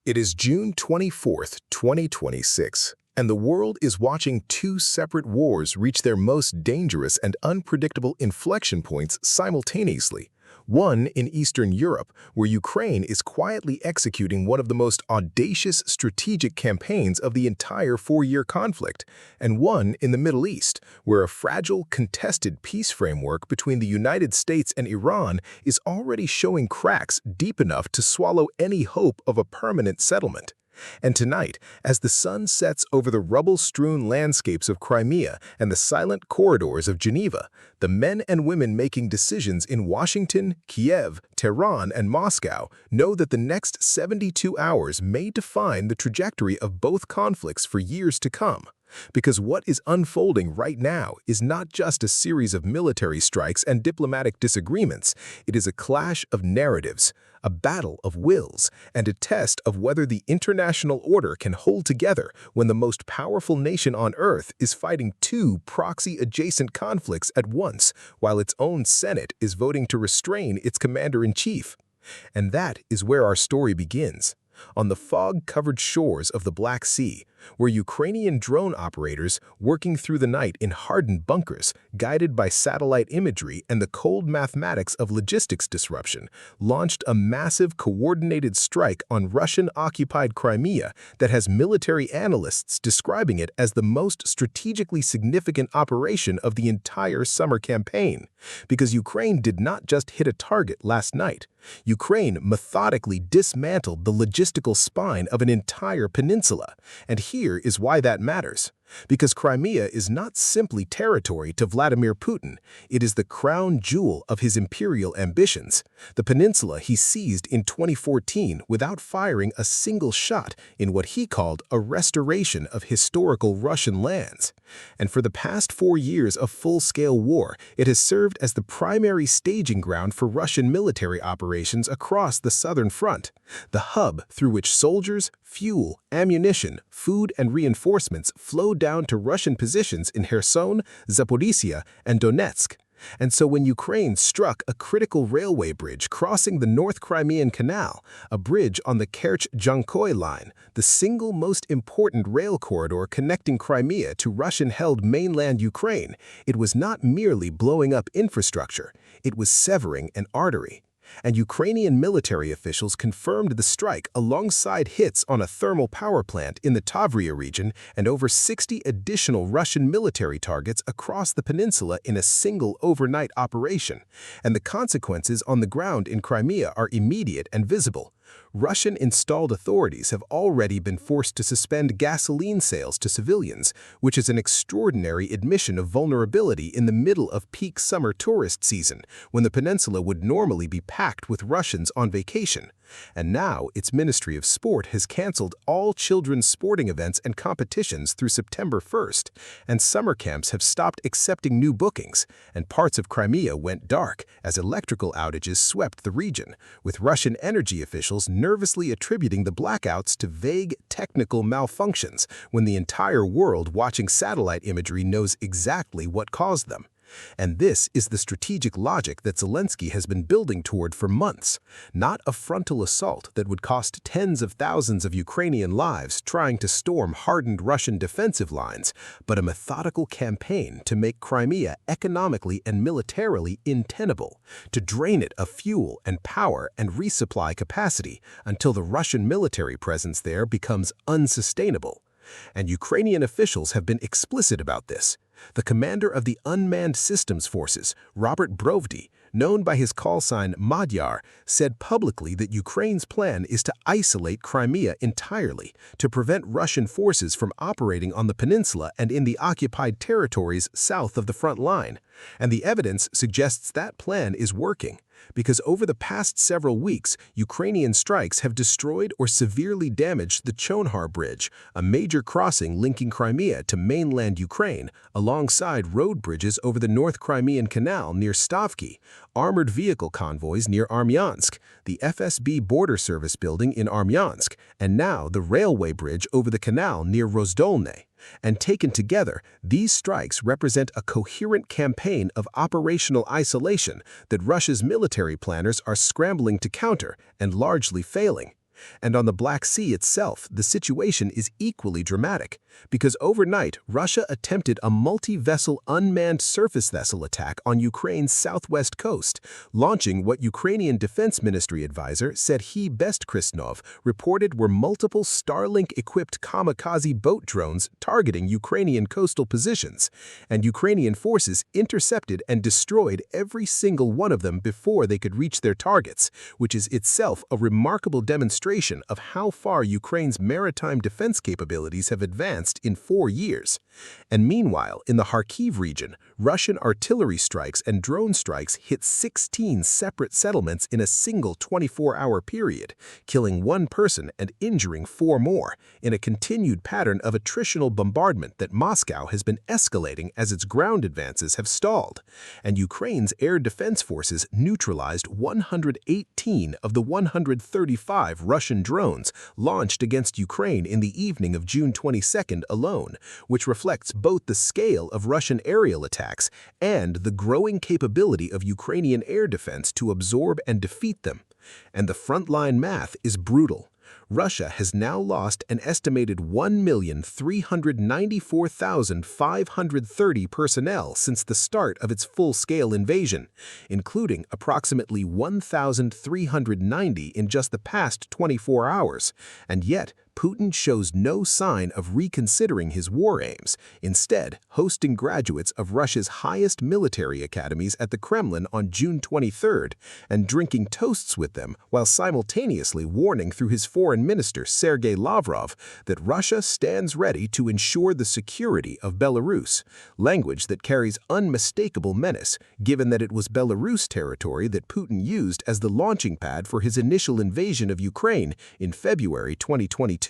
It is June 24th, 2026, and the world is watching two separate wars reach their most dangerous and unpredictable inflection points simultaneously. One in Eastern Europe, where Ukraine is quietly executing one of the most audacious strategic campaigns of the entire four-year conflict, and one in the Middle East, where a fragile, contested peace framework between the United States and Iran is already showing cracks deep enough to swallow any hope of a permanent settlement. And tonight, as the sun sets over the rubble-strewn landscapes of Crimea and the silent corridors of Geneva, the men and women making decisions in Washington, Kiev, Tehran, and Moscow know that the next 72 hours may define the trajectory of both conflicts for years to come. Because what is unfolding right now is not just a series of military strikes and diplomatic disagreements, it is a clash of narratives, a battle of wills, and a test of whether the international order can hold together when the most powerful nation on earth is fighting two proxy-adjacent conflicts at once, while its own Senate is voting to restrain its commander-in-chief. And that is where our story begins. On the fog-covered shores of the Black Sea, where Ukrainian drone operators, working through the night in hardened bunkers, guided by satellite imagery and the cold mathematics of logistics disruption, launched a massive coordinated strike on Russian-occupied Crimea that has military analysts describing it as the most strategically significant operation of the entire summer campaign. Because Ukraine did not just hit a target last night. Ukraine methodically dismantled the logistical spine of an entire peninsula. And here is why that matters. Because Crimea is not simply territory to Vladimir Putin, it is the crown jewel of his imperial ambitions, the peninsula he seized in 2014 without firing a single shot in what he called a restoration of historical Russian lands. And for the past 4 years of full-scale war, it has served as the primary staging ground for Russian military operations across the southern front, the hub through which soldiers, fuel, ammunition, food, and reinforcements flowed down to Russian positions in Kherson, Zaporizhia, and Donetsk. And so when Ukraine struck a critical railway bridge crossing the North Crimean Canal, a bridge on the Kerch-Dzhankoi line, the single most important rail corridor connecting Crimea to Russian-held mainland Ukraine, it was not merely blowing up infrastructure, it was severing an artery. And Ukrainian military officials confirmed the strike alongside hits on a thermal power plant in the Tavria region and over 60 additional Russian military targets across the peninsula in a single overnight operation. And the consequences on the ground in Crimea are immediate and visible. Russian-installed authorities have already been forced to suspend gasoline sales to civilians, which is an extraordinary admission of vulnerability in the middle of peak summer tourist season, when the peninsula would normally be packed with Russians on vacation. And now its Ministry of Sport has canceled all children's sporting events and competitions through September 1st, and summer camps have stopped accepting new bookings, and parts of Crimea went dark as electrical outages swept the region, with Russian energy officials nervously attributing the blackouts to vague technical malfunctions when the entire world watching satellite imagery knows exactly what caused them. And this is the strategic logic that Zelensky has been building toward for months, not a frontal assault that would cost tens of thousands of Ukrainian lives trying to storm hardened Russian defensive lines, but a methodical campaign to make Crimea economically and militarily untenable, to drain it of fuel and power and resupply capacity until the Russian military presence there becomes unsustainable. And Ukrainian officials have been explicit about this. The commander of the Unmanned Systems Forces, Robert Brovdi, known by his call sign Magyar, said publicly that Ukraine's plan is to isolate Crimea entirely, to prevent Russian forces from operating on the peninsula and in the occupied territories south of the front line. And the evidence suggests that plan is working. Because over the past several weeks, Ukrainian strikes have destroyed or severely damaged the Chonhar Bridge, a major crossing linking Crimea to mainland Ukraine, alongside road bridges over the North Crimean Canal near Stavki, armored vehicle convoys near Armyansk, the FSB border service building in Armyansk, and now the railway bridge over the canal near Rozdolne. And taken together, these strikes represent a coherent campaign of operational isolation that Russia's military planners are scrambling to counter and largely failing. And on the Black Sea itself, the situation is equally dramatic, because overnight, Russia attempted a multi-vessel unmanned surface vessel attack on Ukraine's southwest coast, launching what Ukrainian Defense Ministry advisor Serhiy Bestkrisnov reported were multiple Starlink-equipped kamikaze boat drones targeting Ukrainian coastal positions, and Ukrainian forces intercepted and destroyed every single one of them before they could reach their targets, which is itself a remarkable demonstration of how far Ukraine's maritime defense capabilities have advanced in 4 years. And meanwhile, in the Kharkiv region, Russian artillery strikes and drone strikes hit 16 separate settlements in a single 24-hour period, killing 1 person and injuring 4 more, in a continued pattern of attritional bombardment that Moscow has been escalating as its ground advances have stalled. And Ukraine's air defense forces neutralized 118 of the 135 Russian drones launched against Ukraine in the evening of June 22nd alone, which reflects both the scale of Russian aerial attacks and the growing capability of Ukrainian air defense to absorb and defeat them. And the frontline math is brutal. Russia has now lost an estimated 1,394,530 personnel since the start of its full-scale invasion, including approximately 1,390 in just the past 24 hours, and yet Putin shows no sign of reconsidering his war aims, instead hosting graduates of Russia's highest military academies at the Kremlin on June 23rd and drinking toasts with them while simultaneously warning through his foreign minister Sergei Lavrov that Russia stands ready to ensure the security of Belarus, language that carries unmistakable menace given that it was Belarus territory that Putin used as the launching pad for his initial invasion of Ukraine in February 2022.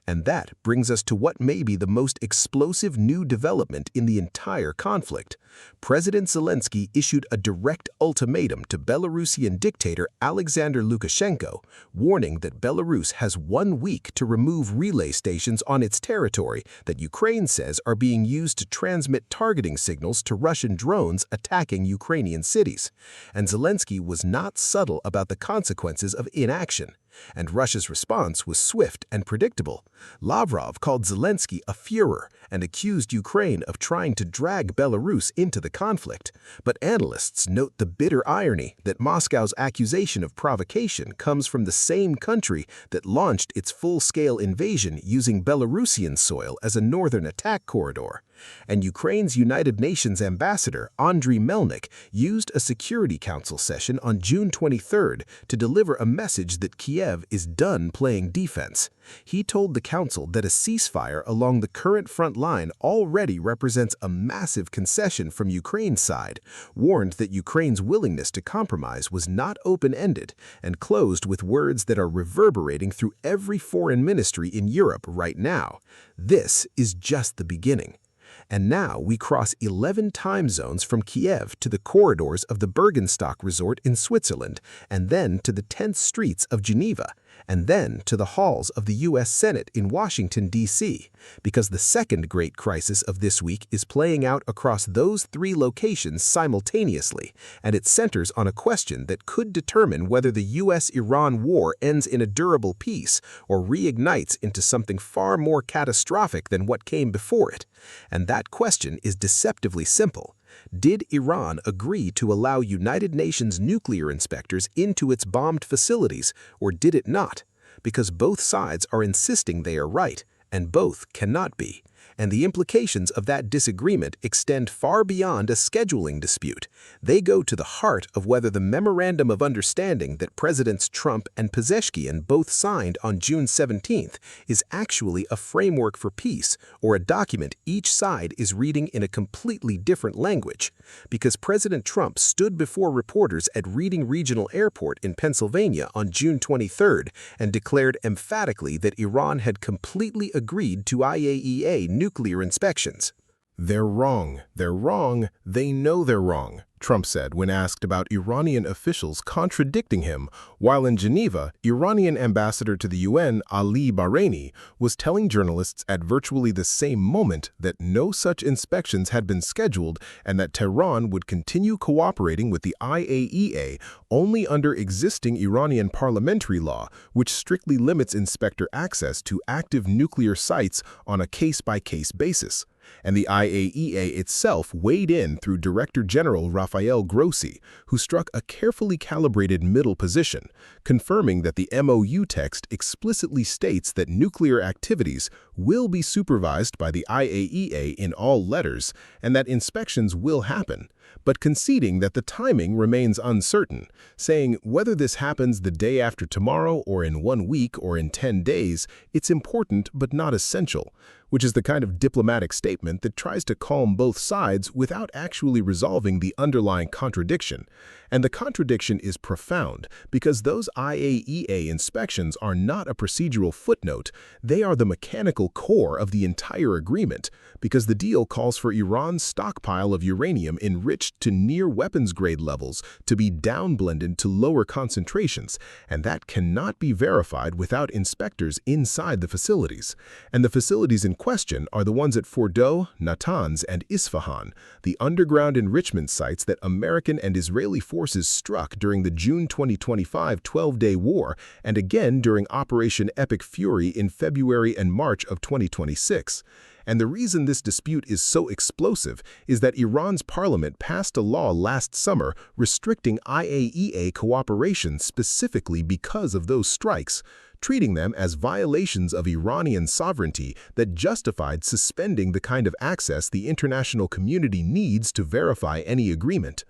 And that brings us to what may be the most explosive new development in the entire conflict. President Zelensky issued a direct ultimatum to Belarusian dictator Alexander Lukashenko, warning that Belarus has 1 week to remove relay stations on its territory that Ukraine says are being used to transmit targeting signals to Russian drones attacking Ukrainian cities. And Zelensky was not subtle about the consequences of inaction. And Russia's response was swift and predictable. Lavrov called Zelensky a Fuehrer and accused Ukraine of trying to drag Belarus into the conflict. But analysts note the bitter irony that Moscow's accusation of provocation comes from the same country that launched its full-scale invasion using Belarusian soil as a northern attack corridor. And Ukraine's United Nations ambassador, Andriy Melnik, used a Security Council session on June 23rd to deliver a message that Kiev is done playing defense. He told the council that a ceasefire along the current front line already represents a massive concession from Ukraine's side, warned that Ukraine's willingness to compromise was not open-ended, and closed with words that are reverberating through every foreign ministry in Europe right now. This is just the beginning. And now we cross 11 time zones from Kiev to the corridors of the Bergenstock Resort in Switzerland, and then to the tense streets of Geneva, and then to the halls of the U.S. Senate in Washington, D.C., because the second great crisis of this week is playing out across those 3 locations simultaneously, and it centers on a question that could determine whether the U.S.-Iran war ends in a durable peace or reignites into something far more catastrophic than what came before it. And that question is deceptively simple. Did Iran agree to allow United Nations nuclear inspectors into its bombed facilities, or did it not? Because both sides are insisting they are right, and both cannot be. And the implications of that disagreement extend far beyond a scheduling dispute. They go to the heart of whether the Memorandum of Understanding that Presidents Trump and Pezeshkian both signed on June 17th is actually a framework for peace, or a document each side is reading in a completely different language. Because President Trump stood before reporters at Reading Regional Airport in Pennsylvania on June 23rd and declared emphatically that Iran had completely agreed to IAEA nuclear inspections. They're wrong. They're wrong. They know they're wrong. Trump said when asked about Iranian officials contradicting him, while in Geneva, Iranian ambassador to the UN, Ali Bahraini, was telling journalists at virtually the same moment that no such inspections had been scheduled and that Tehran would continue cooperating with the IAEA only under existing Iranian parliamentary law, which strictly limits inspector access to active nuclear sites on a case-by-case basis. And the IAEA itself weighed in through Director General Rafael Grossi, who struck a carefully calibrated middle position, confirming that the MOU text explicitly states that nuclear activities will be supervised by the IAEA in all letters and that inspections will happen, but conceding that the timing remains uncertain, saying whether this happens the day after tomorrow or in 1 week or in 10 days, it's important but not essential, which is the kind of diplomatic statement that tries to calm both sides without actually resolving the underlying contradiction. And the contradiction is profound because those IAEA inspections are not a procedural footnote, they are the mechanical core of the entire agreement, because the deal calls for Iran's stockpile of uranium enriched to near weapons-grade levels to be downblended to lower concentrations, and that cannot be verified without inspectors inside the facilities. And the facilities in question are the ones at Fordow, Natanz, and Isfahan, the underground enrichment sites that American and Israeli forces struck during the June 2025 12-day war and again during Operation Epic Fury in February and March of 2026. And the reason this dispute is so explosive is that Iran's parliament passed a law last summer restricting IAEA cooperation specifically because of those strikes, treating them as violations of Iranian sovereignty that justified suspending the kind of access the international community needs to verify any agreement.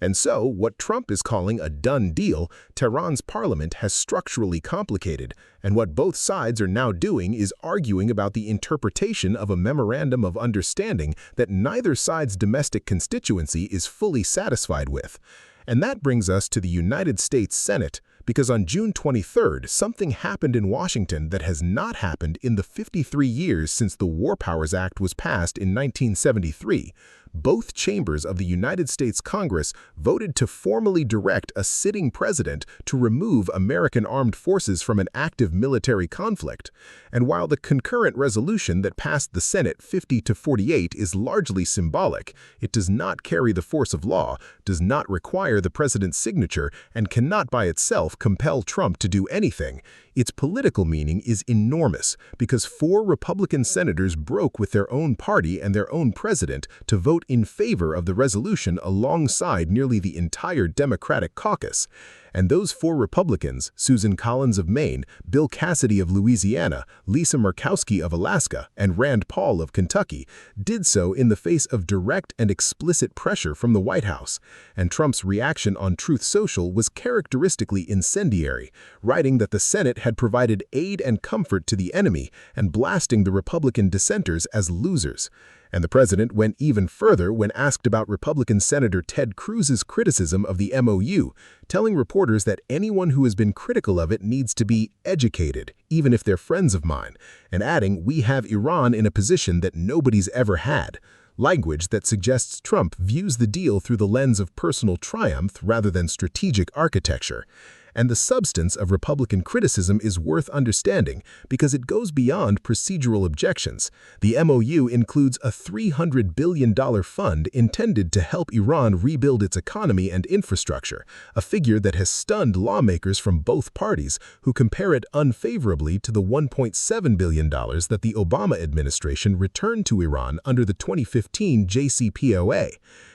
And so, what Trump is calling a done deal, Tehran's parliament has structurally complicated, and what both sides are now doing is arguing about the interpretation of a memorandum of understanding that neither side's domestic constituency is fully satisfied with. And that brings us to the United States Senate, because on June 23rd, something happened in Washington that has not happened in the 53 years since the War Powers Act was passed in 1973. Both chambers of the United States Congress voted to formally direct a sitting president to remove American armed forces from an active military conflict. And while the concurrent resolution that passed the Senate 50-48 is largely symbolic, it does not carry the force of law, does not require the president's signature, and cannot by itself compel Trump to do anything. Its political meaning is enormous because 4 Republican senators broke with their own party and their own president to vote in favor of the resolution alongside nearly the entire Democratic caucus. And those 4 Republicans, Susan Collins of Maine, Bill Cassidy of Louisiana, Lisa Murkowski of Alaska, and Rand Paul of Kentucky, did so in the face of direct and explicit pressure from the White House. And Trump's reaction on Truth Social was characteristically incendiary, writing that the Senate had provided aid and comfort to the enemy and blasting the Republican dissenters as losers. And the president went even further when asked about Republican Senator Ted Cruz's criticism of the MOU, telling reporters that anyone who has been critical of it needs to be educated, even if they're friends of mine, and adding, "We have Iran in a position that nobody's ever had," language that suggests Trump views the deal through the lens of personal triumph rather than strategic architecture. And the substance of Republican criticism is worth understanding because it goes beyond procedural objections. The MOU includes a $300 billion fund intended to help Iran rebuild its economy and infrastructure, a figure that has stunned lawmakers from both parties who compare it unfavorably to the $1.7 billion that the Obama administration returned to Iran under the 2015 JCPOA.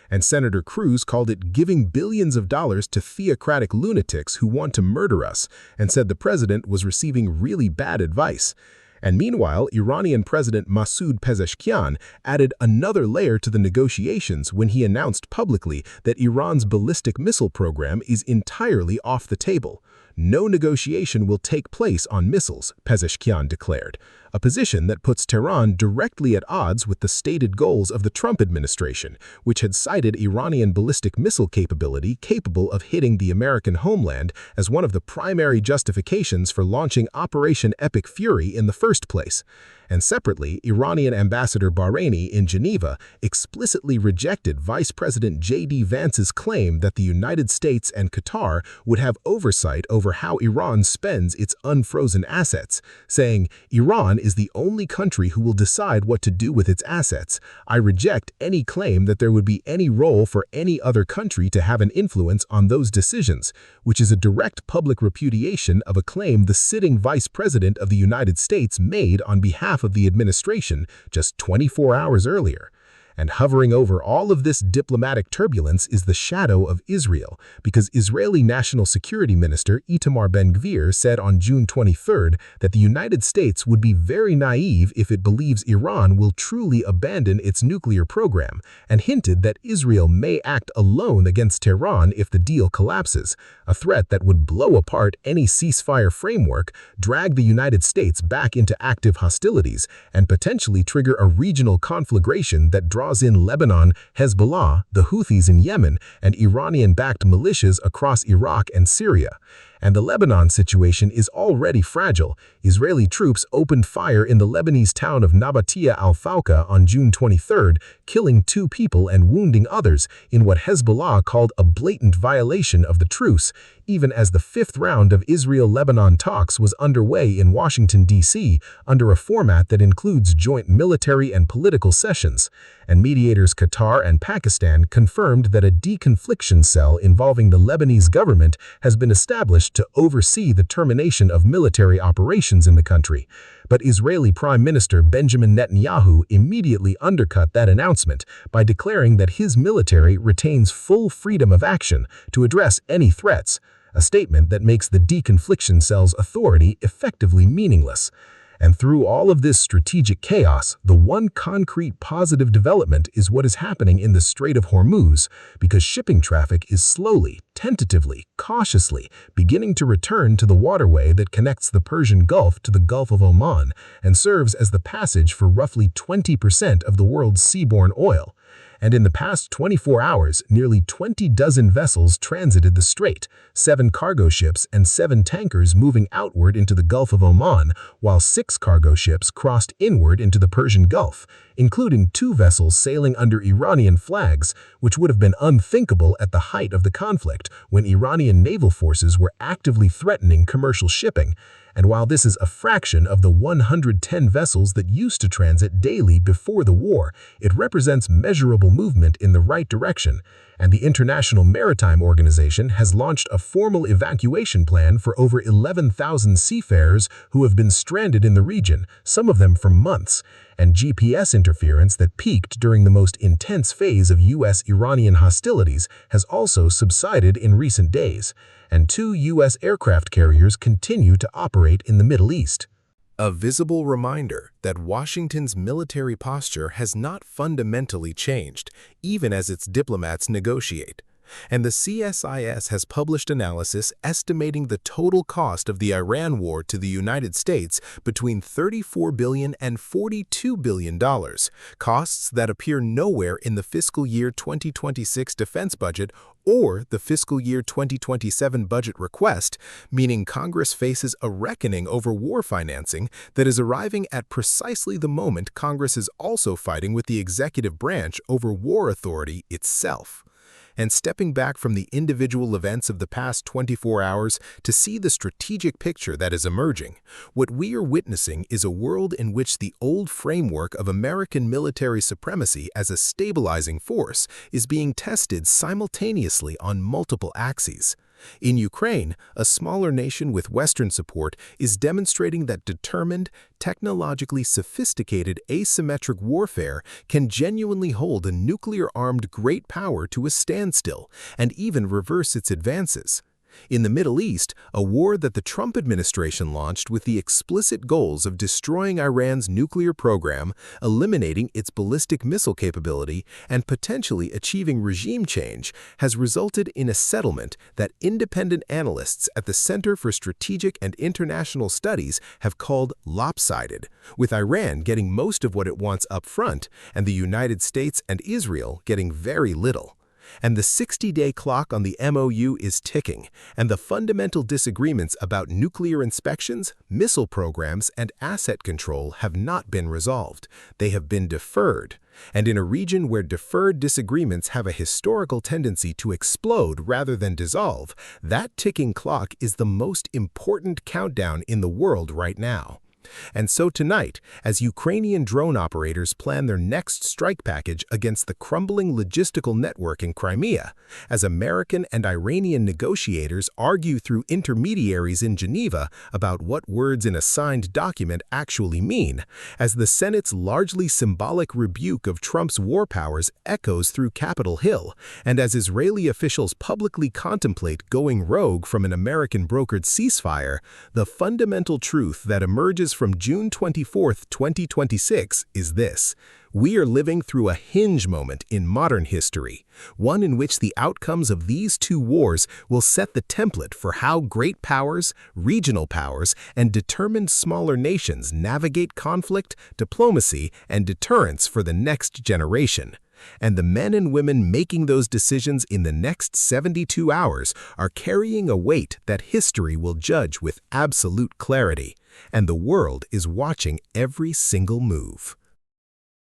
And Senator Cruz called it giving billions of dollars to theocratic lunatics who want to murder us, and said the president was receiving really bad advice. And meanwhile, Iranian President Masoud Pezeshkian added another layer to the negotiations when he announced publicly that Iran's ballistic missile program is entirely off the table. No negotiation will take place on missiles, Pezeshkian declared, a position that puts Tehran directly at odds with the stated goals of the Trump administration, which had cited Iranian ballistic missile capability capable of hitting the American homeland as one of the primary justifications for launching Operation Epic Fury in the first place. And separately, Iranian Ambassador Bahraini in Geneva explicitly rejected Vice President J.D. Vance's claim that the United States and Qatar would have oversight over how Iran spends its unfrozen assets, saying, "Iran is the only country who will decide what to do with its assets. I reject any claim that there would be any role for any other country to have an influence on those decisions," which is a direct public repudiation of a claim the sitting Vice President of the United States made on behalf of the administration just 24 hours earlier. And hovering over all of this diplomatic turbulence is the shadow of Israel, because Israeli National Security Minister Itamar Ben-Gvir said on June 23rd that the United States would be very naive if it believes Iran will truly abandon its nuclear program, and hinted that Israel may act alone against Tehran if the deal collapses, a threat that would blow apart any ceasefire framework, drag the United States back into active hostilities, and potentially trigger a regional conflagration that draws in Lebanon, Hezbollah, the Houthis in Yemen, and Iranian-backed militias across Iraq and Syria. And the Lebanon situation is already fragile. Israeli troops opened fire in the Lebanese town of Nabatia al-Fawqa on June 23rd, killing 2 people and wounding others in what Hezbollah called a blatant violation of the truce, even as the 5th round of Israel-Lebanon talks was underway in Washington, D.C., under a format that includes joint military and political sessions. And mediators Qatar and Pakistan confirmed that a deconfliction cell involving the Lebanese government has been established to oversee the termination of military operations in the country. But Israeli Prime Minister Benjamin Netanyahu immediately undercut that announcement by declaring that his military retains full freedom of action to address any threats, a statement that makes the deconfliction cell's authority effectively meaningless. And through all of this strategic chaos, the one concrete positive development is what is happening in the Strait of Hormuz, because shipping traffic is slowly, tentatively, cautiously beginning to return to the waterway that connects the Persian Gulf to the Gulf of Oman and serves as the passage for roughly 20% of the world's seaborne oil. And in the past 24 hours, nearly 20 dozen vessels transited the strait, 7 cargo ships and 7 tankers moving outward into the Gulf of Oman, while 6 cargo ships crossed inward into the Persian Gulf, including 2 vessels sailing under Iranian flags, which would have been unthinkable at the height of the conflict when Iranian naval forces were actively threatening commercial shipping. And while this is a fraction of the 110 vessels that used to transit daily before the war, it represents measurable movement in the right direction, and the International Maritime Organization has launched a formal evacuation plan for over 11,000 seafarers who have been stranded in the region, some of them for months, and GPS interference that peaked during the most intense phase of U.S.-Iranian hostilities has also subsided in recent days, and 2 U.S. aircraft carriers continue to operate in the Middle East. A visible reminder that Washington's military posture has not fundamentally changed, even as its diplomats negotiate. And the CSIS has published analysis estimating the total cost of the Iran war to the United States between $34 billion and $42 billion, costs that appear nowhere in the fiscal year 2026 defense budget or the fiscal year 2027 budget request, meaning Congress faces a reckoning over war financing that is arriving at precisely the moment Congress is also fighting with the executive branch over war authority itself. And stepping back from the individual events of the past 24 hours to see the strategic picture that is emerging, what we are witnessing is a world in which the old framework of American military supremacy as a stabilizing force is being tested simultaneously on multiple axes. In Ukraine, a smaller nation with Western support is demonstrating that determined, technologically sophisticated asymmetric warfare can genuinely hold a nuclear-armed great power to a standstill and even reverse its advances. In the Middle East, a war that the Trump administration launched with the explicit goals of destroying Iran's nuclear program, eliminating its ballistic missile capability, and potentially achieving regime change, has resulted in a settlement that independent analysts at the Center for Strategic and International Studies have called lopsided, with Iran getting most of what it wants up front and the United States and Israel getting very little. And the 60-day clock on the MOU is ticking, and the fundamental disagreements about nuclear inspections, missile programs, and asset control have not been resolved. They have been deferred. And in a region where deferred disagreements have a historical tendency to explode rather than dissolve, that ticking clock is the most important countdown in the world right now. And so tonight, as Ukrainian drone operators plan their next strike package against the crumbling logistical network in Crimea, as American and Iranian negotiators argue through intermediaries in Geneva about what words in a signed document actually mean, as the Senate's largely symbolic rebuke of Trump's war powers echoes through Capitol Hill, and as Israeli officials publicly contemplate going rogue from an American-brokered ceasefire, the fundamental truth that emerges from June 24, 2026 is this: we are living through a hinge moment in modern history, one in which the outcomes of these two wars will set the template for how great powers, regional powers, and determined smaller nations navigate conflict, diplomacy, and deterrence for the next generation. And the men and women making those decisions in the next 72 hours are carrying a weight that history will judge with absolute clarity. And the world is watching every single move.